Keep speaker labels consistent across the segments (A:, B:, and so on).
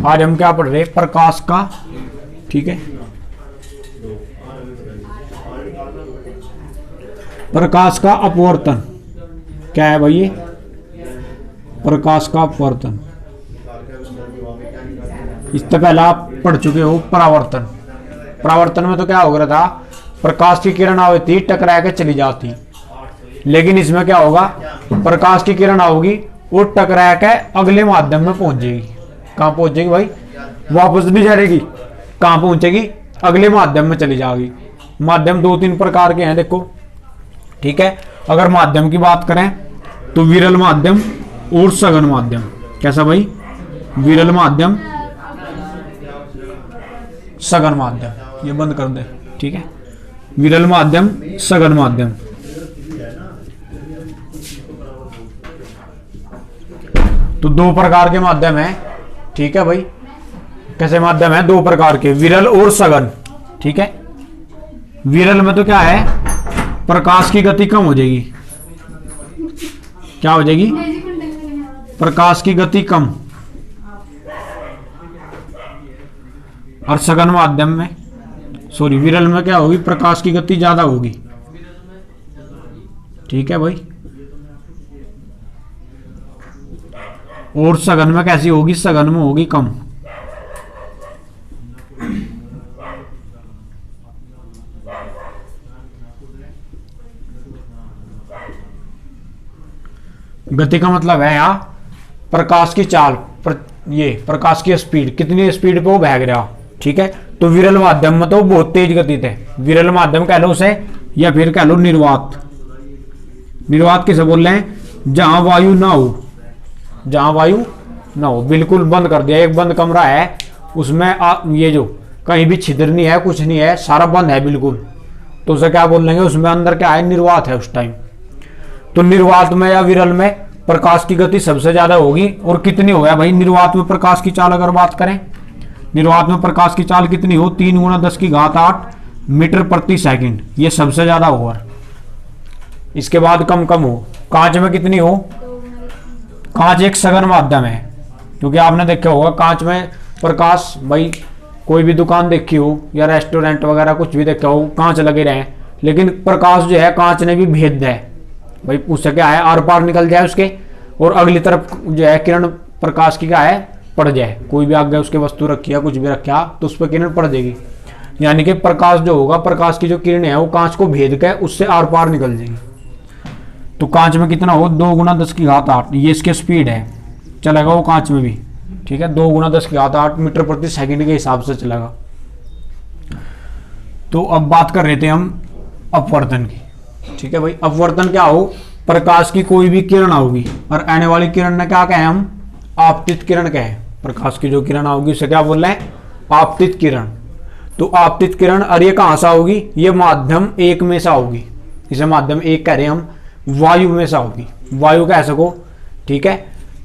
A: आज हम क्या पढ़ रहे हैं, प्रकाश का, ठीक है, प्रकाश का अपवर्तन। क्या है भाई ये, प्रकाश का अपवर्तन। इससे पहले आप पढ़ चुके हो परावर्तन। परावर्तन में तो क्या हो रहा था, प्रकाश की किरण आती टकरा के चली जाती, लेकिन इसमें क्या होगा, प्रकाश की किरण आओगी वो टकरा के अगले माध्यम में पहुंच जाएगी। कहाँ पहुंच जाएगी भाई, वापस नहीं जाएगी, कहाँ पहुंचेगी, अगले माध्यम में चली जाएगी। माध्यम दो तीन प्रकार के हैं देखो, ठीक है। अगर माध्यम की बात करें तो विरल माध्यम और सघन माध्यम। कैसा भाई, विरल माध्यम, सघन माध्यम। ये बंद कर दे, ठीक है, विरल माध्यम, सघन माध्यम। तो दो प्रकार के माध्यम है, ठीक है भाई। कैसे माध्यम है, दो प्रकार के, विरल और सघन, ठीक है। विरल में तो क्या है, प्रकाश की गति कम हो जाएगी। क्या हो जाएगी, प्रकाश की गति कम। और सघन माध्यम में, सॉरी विरल में क्या होगी, प्रकाश की गति ज्यादा होगी, ठीक है भाई। और सघन में कैसी होगी, सघन में होगी कम। गति का मतलब है यहाँ प्रकाश की चाल, ये प्रकाश की स्पीड, कितनी स्पीड पे वो भाग रहा, ठीक है। तो विरल माध्यम में तो बहुत तेज गति थे। विरल माध्यम कह लो उसे, या फिर कह लो निर्वात। निर्वात किसे बोल रहे हैं, जहां वायु ना हो, जहां वायु ना हो, बिल्कुल बंद कर दिया, एक बंद कमरा है उसमें ये जो कहीं भी छिद्र नहीं है, कुछ नहीं है, सारा बंद है बिल्कुल, तो उसे क्या बोल लेंगे, उसमें अंदर क्या है, निर्वात है उस टाइम। तो निर्वात में या विरल में प्रकाश की गति सबसे ज्यादा होगी। और कितनी हो गया भाई, निर्वात में प्रकाश की चाल अगर बात करें, निर्वात में प्रकाश की चाल कितनी हो, 3 × 10⁸ मीटर प्रति सेकंड, ये सबसे ज्यादा हो। इसके बाद कम कम हो। कांच में कितनी हो, कांच एक सघन माध्यम है, क्योंकि आपने देखा होगा कांच में प्रकाश, भाई कोई भी दुकान देखी हो या रेस्टोरेंट वगैरह कुछ भी देखा हो, कांच लगे रहे, लेकिन प्रकाश जो है कांच ने भी भेद है भाई, उससे क्या है, आर पार निकल जाए उसके, और अगली तरफ जो है किरण प्रकाश की क्या है, पड़ जाए। कोई भी आगे उसके वस्तु रखी है, कुछ भी रखा, तो उस पर किरण पड़ जाएगी। यानी कि प्रकाश जो होगा, प्रकाश की जो किरण है वो कांच को भेद के उससे आर पार निकल जाएगी। तो कांच में कितना हो, 2 × 10⁸, ये इसकी स्पीड है, चलेगा वो कांच में भी, ठीक है, 2 × 10⁸ मीटर प्रति सेकंड के हिसाब से चलेगा। तो अब बात कर रहे थे हम अपवर्तन की, ठीक है भाई। अपवर्तन क्या हो, प्रकाश की कोई भी किरण आओगी और आने वाली किरण ने क्या कहे, हम आपतित किरण कहे। प्रकाश की जो किरण आओगी उसे क्या बोल रहे हैं, आपतित किरण। तो आपतित किरण, और ये कहां से आओगी, ये माध्यम एक में से आओगी। इसे माध्यम एक कह रहे हैं हम, वायु में से होगी। वायु कह सको, ठीक है,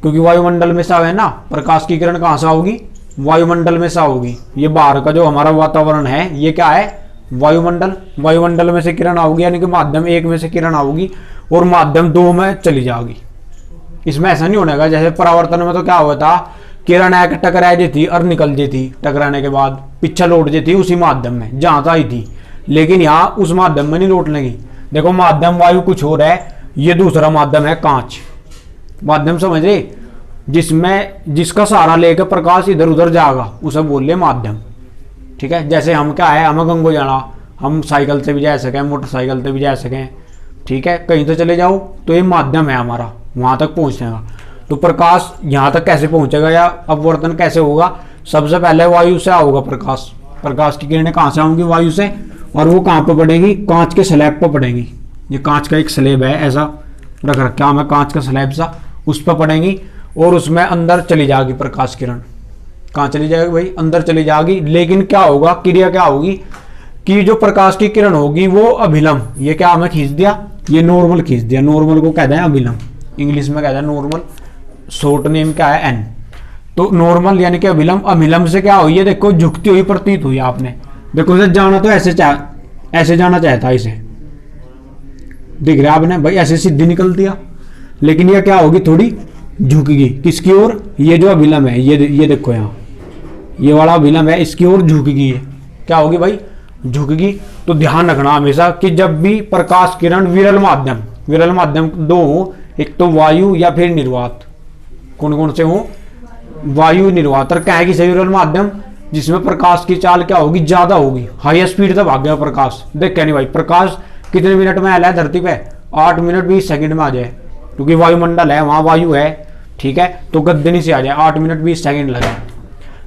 A: क्योंकि वायुमंडल में से है ना, प्रकाश की किरण कहां से होगी, वायुमंडल में से होगी। ये बाहर का जो हमारा वातावरण है ये क्या है, वायुमंडल। वायुमंडल में से किरण आओगी, यानी कि माध्यम एक में से किरण आओगी और माध्यम दो में चली जाएगी। इसमें ऐसा नहीं होने का जैसे परावर्तन में तो क्या हुआ था, किरण एक टकरा जाती और निकल जाती, टकराने के बाद पीछे लौट जाती उसी माध्यम में जहां से आई थी, लेकिन यहाँ उस माध्यम में नहीं लौट लगी। देखो माध्यम वायु कुछ हो रहा है, ये दूसरा माध्यम है कांच। माध्यम समझ रहे, जिसमें जिसका सहारा लेकर प्रकाश इधर उधर जाएगा उसे बोल ले माध्यम, ठीक है। जैसे हम क्या है, हमें गंगो जाना, हम साइकिल से भी जा सकें, मोटरसाइकिल से भी जा सकें, ठीक है, कहीं तो चले जाओ, तो ये माध्यम है हमारा वहां तक पहुंचने का। तो प्रकाश यहाँ तक कैसे पहुंचेगा या अपवर्तन कैसे होगा, सबसे पहले वायु से आओगा प्रकाश। प्रकाश की किरणें कहाँ से आऊंगी, वायु से, और वो कहाँ पर पड़ेगी, कांच के स्लैब पर पड़ेंगी। ये कांच का एक स्लैब है, ऐसा रख रखा हमें कांच का स्लैब सा, उस पर पड़ेंगी और उसमें अंदर चली जाएगी प्रकाश किरण। कहाँ चली जाएगी भाई, अंदर चली जाएगी। लेकिन क्या होगा, क्रिया क्या होगी कि जो प्रकाश की किरण होगी वो अभिलंब, ये क्या हमें खींच दिया, ये नॉर्मल खींच दिया। नॉर्मल को कहते हैं अभिलंब, इंग्लिश में कहते हैं नॉर्मल, शॉर्ट नेम क्या है एन। तो नॉर्मल यानी कि अभिलंब। अभिलंब से क्या हुई है, देखो झुकती हुई प्रतीत हुई आपने, देखो इसे जाना तो ऐसे जाना चाहता, इसे दिख रहा है आपने भाई, ऐसे सीधी निकल दिया, लेकिन ये क्या होगी, थोड़ी झुकेगी किसकी ओर, ये जो अभिलंब है, ये देखो यहाँ ये वाला अभिलंब है, इसकी ओर झुकेगी, है क्या होगी भाई, झुकेगी। तो ध्यान रखना हमेशा कि जब भी प्रकाश किरण विरल माध्यम दो हो, एक तो वायु या फिर निर्वात, कौन कौन से हो, वायु निर्वात, और क्या है कि सही विरल माध्यम जिसमें प्रकाश की चाल क्या होगी, ज्यादा होगी, हाई स्पीड तक भाग गया प्रकाश। देख क्या नहीं भाई, प्रकाश कितने मिनट में आया है धरती पे, 8 मिनट 20 सेकंड में आ जाए, क्योंकि वायुमंडल है, वहां वायु है, ठीक है, तो गद्दनी से आ जाए, 8 मिनट 20 सेकंड लगे।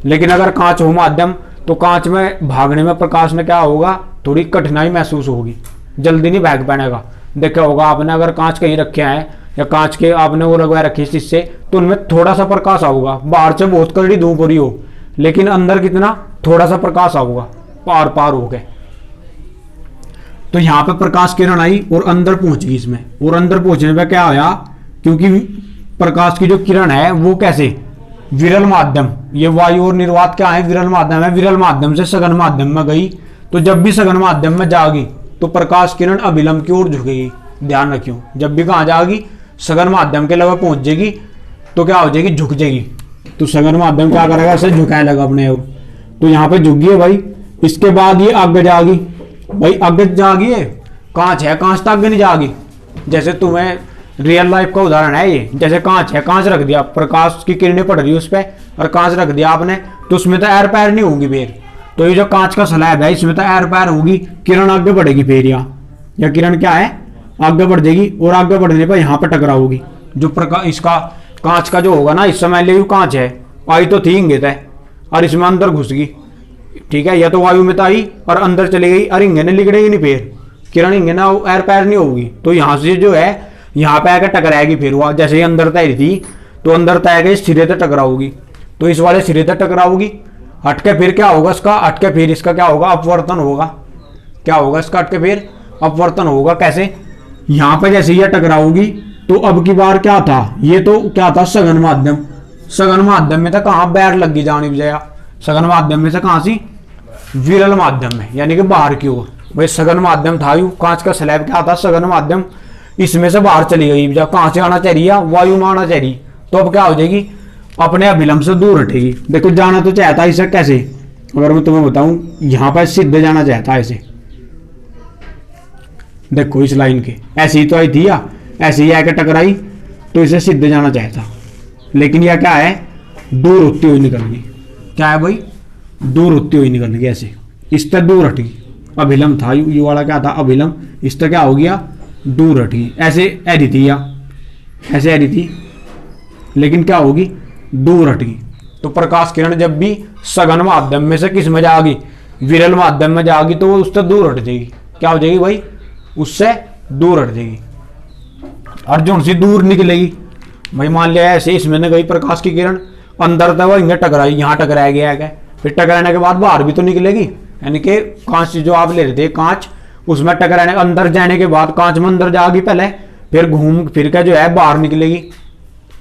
A: लेकिन अगर कांच हो माध्यम, तो कांच में भागने में प्रकाश में क्या होगा, थोड़ी कठिनाई महसूस होगी, जल्दी नहीं भाग पाएगा। देखा होगा आपने, अगर कांच कहीं रखे हैं या कांच के आपने वो लगवा रखे शीशे, तो उनमें थोड़ा सा प्रकाश आऊगा, बाहर से बहुत कड़ी धूप हो रही हो, लेकिन अंदर कितना थोड़ा सा प्रकाश आऊगा, पार पार हो गए। तो यहां पे प्रकाश किरण आई और अंदर पहुंच गई इसमें, और अंदर पहुंचने पे क्या आया, क्योंकि प्रकाश की जो किरण है वो कैसे, विरल माध्यम, ये वायु और निर्वात क्या है, विरल माध्यम है, विरल माध्यम से सघन माध्यम में गई। तो जब भी सघन माध्यम में जाएगी तो प्रकाश किरण अभिलंब की ओर झुकेगी। ध्यान रखियो, जब भी कहां जाएगी, सघन माध्यम के लगभग पहुंच जाएगी, तो क्या हो जाएगी, झुक जाएगी। तो सघन माध्यम क्या करेगा, इसे झुकाए लगा अपने ओर, तो यहाँ पे झुक गई है भाई। इसके बाद ये आगे जाएगी भाई, आगे जाएगी, कांच है, कांच तक आगे नहीं जाएगी। जैसे तुम्हें रियल लाइफ का उदाहरण है ये, जैसे कांच है, कांच रख दिया, प्रकाश की किरणें पड़ रही है उस पर, और कांच रख दिया आपने, तो उसमें तो एर पैर नहीं होंगी फिर। तो ये जो कांच का स्लैब है, इसमें तो एर पैर होगी, किरण आगे बढ़ेगी फिर यहाँ, या किरण क्या है, आगे बढ़ जाएगी, और आगे बढ़ने पर यहाँ पे टकराओगी। जो प्रकाश इसका कांच का जो होगा ना, इस समय ले कांच है, आई तो थी इंगित है, और इसमें अंदर घुस गई, ठीक है, या तो वायु में तो आई और अंदर चली गई, और इंगे ने लिगड़ेगी नहीं, फिर किरण इंगे ना एर पैर नहीं होगी, तो यहाँ से जो है यहाँ पे आकर टकराएगी। फिर वो जैसे ही अंदर तय थी, तो अंदर तय गई, सिरे तक टकराओगी, तो इस वाले सिरे तक टकराओगी, हटके फिर क्या होगा इसका, हटके फिर इसका क्या होगा, अपवर्तन होगा। क्या होगा इसका, हटके फिर अपवर्तन होगा। कैसे, यहाँ पे जैसे ये टकराओगी, तो अब की बार क्या था, ये तो क्या था, सघन माध्यम, सघन माध्यम में था कहाँ, बैर लगी जानी बजाया, सघन माध्यम में से कहाँ सी, विरल माध्यम में, यानी कि बाहर की ओर। भाई सघन माध्यम था यू, कांच का स्लैब क्या था, सघन माध्यम, इसमें से बाहर चली गई, जब कहां से आना चाहिए, वायु में आना चाहिए, तो अब क्या हो जाएगी, अपने अभिलंब से दूर हटेगी। देखो जाना तो चाहता है इसे कैसे, अगर मैं तुम्हें बताऊं, यहां पर सीधे जाना चाहता है ऐसे, देखो इस लाइन के ऐसे ही तो आई थी, या ऐसे ही आके टकराई, तो इसे सीधे जाना चाहता, लेकिन यह क्या है, दूर होती हुई निकल गई। क्या है भाई, दूर होती हुई निकल गई, ऐसे इस तक दूर हट गई। अभिलंब था यू वाला क्या था, अभिलंब, इस तक क्या हो गया, दूर हट गई। ऐसे ऐरी थी, या ऐसे ऐरी थी, लेकिन क्या होगी, दूर हट गई। तो प्रकाश किरण जब भी सघन माध्यम में से किस में जाएगी, विरल माध्यम में जाएगी, तो वो उससे दूर हट जाएगी। क्या हो जाएगी भाई, उससे दूर हट जाएगी। अर्जुन से दूर निकलेगी भाई, मान लिया ऐसे इसमें न गई प्रकाश की किरण, अंदर तक वो इंगे टकराई, यहाँ टकराया गया है, फिर टकराने के बाद बाहर भी तो निकलेगी, यानी कि कांच जो आप ले रहे थे कांच, उसमें टकराने अंदर जाने के बाद कांच में अंदर जाएगी पहले, फिर घूम फिर के जो है बाहर निकलेगी।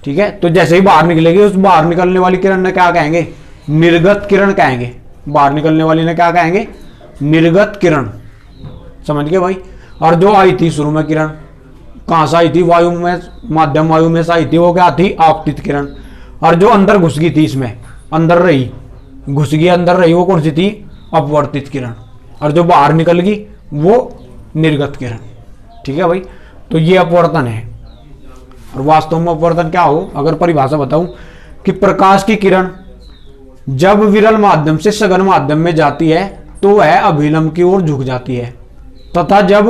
A: ठीक है, तो जैसे ही बाहर निकलेगी, उस बाहर निकलने वाली किरण ने क्या कहेंगे, निर्गत किरण कहेंगे। बाहर निकलने वाली ने क्या कहेंगे, निर्गत किरण। समझ गए भाई। और जो आई थी शुरू में किरण कहां से आई थी, वायु में, माध्यम वायु में से आई थी, वो क्या थी, आपतित किरण। और जो अंदर घुस गई थी, इसमें अंदर रही, घुस गई अंदर रही, वो कौन सी थी, अपवर्तित किरण। और जो बाहर निकल गई वो निर्गत किरण। ठीक है भाई, तो ये अपवर्तन है। और वास्तव में अपवर्तन क्या हो, अगर परिभाषा बताऊं, कि प्रकाश की किरण जब विरल माध्यम से सघन माध्यम में जाती है तो वह अभिलंब की ओर झुक जाती है, तथा जब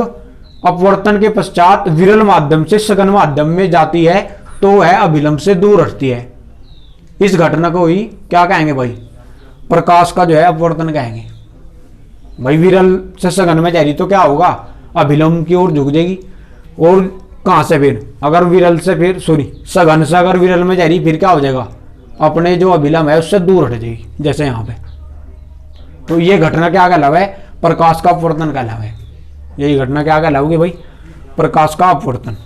A: अपवर्तन के पश्चात विरल माध्यम से सघन माध्यम में जाती है तो वह अभिलंब से दूर हटती है। इस घटना को ही क्या कहेंगे भाई, प्रकाश का जो है अपवर्तन कहेंगे। भाई विरल से सघन में जा रही तो क्या होगा, अभिलंब की ओर झुक जाएगी। और कहां से फिर, अगर विरल से फिर सघन से अगर विरल में जा रही, फिर क्या हो जाएगा, अपने जो अभिलंब है उससे दूर हट जाएगी, जैसे यहाँ पे। तो ये घटना क्या कहलावा है, प्रकाश का अपवर्तन कहलावा है। यही घटना क्या कहलाओगी भाई, प्रकाश का अपवर्तन।